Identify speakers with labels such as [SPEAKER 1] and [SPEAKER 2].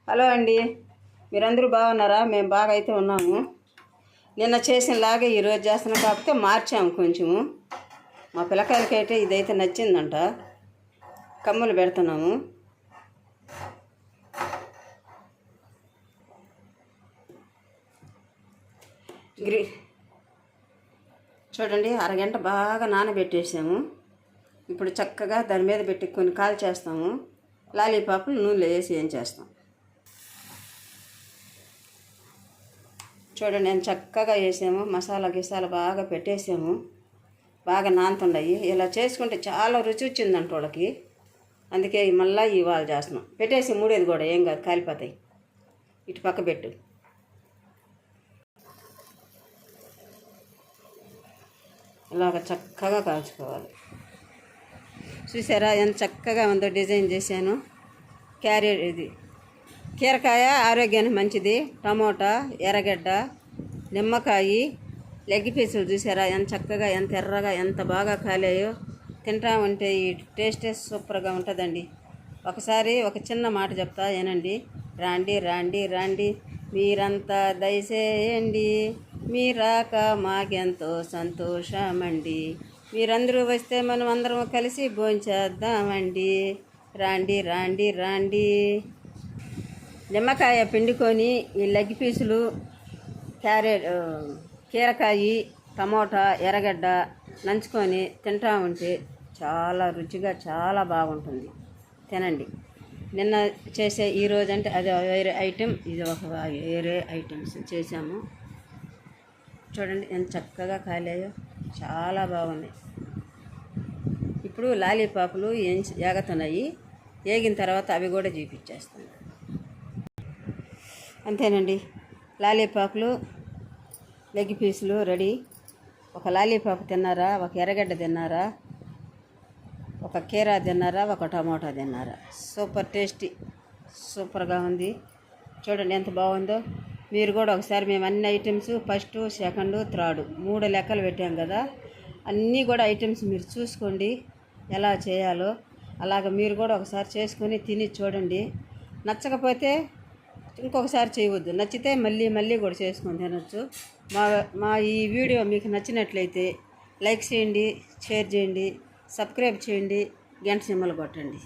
[SPEAKER 1] Hello అండి, మీరందరూ బాగున్నారా? మేము బాగా అయితే ఉన్నాము. నిన్న చేసినలాగే ఈరోజు చేస్తున్నాం, కాకపోతే మార్చాము కొంచెము. మా పిల్లకాయలకైతే ఇదైతే నచ్చిందంట. కమ్ములు పెడుతున్నాము. చూడండి, అరగంట బాగా నానబెట్టేసాము. ఇప్పుడు చక్కగా దాని మీద పెట్టి కొన్ని కాల్ చేస్తాము. లాలీపాపులు నూనెలో వేసి ఏం చేస్తాం చూడండి. నేను చక్కగా వేసాము, మసాలా గిసాలు బాగా పెట్టేసాము. బాగా నానుతున్నాయి. ఇలా చేసుకుంటే చాలా రుచి వచ్చిందంట వాళ్ళకి. అందుకే మళ్ళీ ఇవాళ చేస్తున్నాం. పెట్టేసి మూడేది కూడా ఏం కాదు, కాలిపోతాయి. ఇటు పక్క పెట్టు. ఇలాగ చక్కగా కాల్చుకోవాలి. చూసారా ఎంత చక్కగా ఉందో డిజైన్ చేశాను. క్యారెట్ ఇది కీరకాయ ఆరోగ్యానికి మంచిది. టమోటా, ఎర్రగడ్డ, నిమ్మకాయ, లెగ్ పీసులు చూసారా ఎంత చక్కగా, ఎంత ఎర్రగా, ఎంత బాగా కాలేయో. తింటా ఉంటే ఈ టేస్టే సూపర్గా ఉంటుందండి. ఒకసారి ఒక చిన్న మాట చెప్తా ఏనండి. రాండి రాండి రాండి, మీరంతా దయచేయండి, మీరాక మాకెంతో సంతోషమండి. మీరందరూ వస్తే మనం అందరం కలిసి భోంచేద్దామండి. రాండి రాండి రాండి. నిమ్మకాయ పిండుకొని ఈ లెగ్ పీసులు, క్యారెట్, కీరకాయ, టమోటా, ఎర్రగడ్డ నంచుకొని తింటా ఉంటే చాలా రుచిగా చాలా బాగుంటుంది. తినండి. నిన్న చేసే ఈరోజు అంటే అది వేరే ఐటెం, ఇది ఒక వేరే ఐటమ్స్ చేసాము. చూడండి ఎంత చక్కగా కాలాయో, చాలా బాగున్నాయి. ఇప్పుడు లాలీపాపులు ఏగుతున్నాయి. ఏగిన తర్వాత అవి కూడా చూపించేస్తాను. అంతేనండి, లాలీపాపులు, లెగ్ పీసులు రెడీ. ఒక లాలీపాపు తిన్నారా, ఒక ఎర్రగడ్డ తిన్నారా, ఒక కీరా తిన్నారా, ఒక టమోటా తిన్నారా? సూపర్ టేస్టీ, సూపర్గా ఉంది. చూడండి ఎంత బాగుందో. మీరు కూడా ఒకసారి, మేము అన్ని ఐటమ్స్ ఫస్ట్, సెకండ్, థర్డ్ 3 లెక్కలు పెట్టాం కదా, అన్నీ కూడా ఐటమ్స్ మీరు చూసుకోండి ఎలా చేయాలో. అలాగ మీరు కూడా ఒకసారి చేసుకొని తిని చూడండి. నచ్చకపోతే ఇంకొకసారి చేయవద్దు, నచ్చితే మళ్ళీ మళ్ళీ కూడా చేసుకొని తినొచ్చు. మా ఈ వీడియో మీకు నచ్చినట్లయితే లైక్ చేయండి, షేర్ చేయండి, సబ్స్క్రైబ్ చేయండి, గంట సింబల్ కొట్టండి.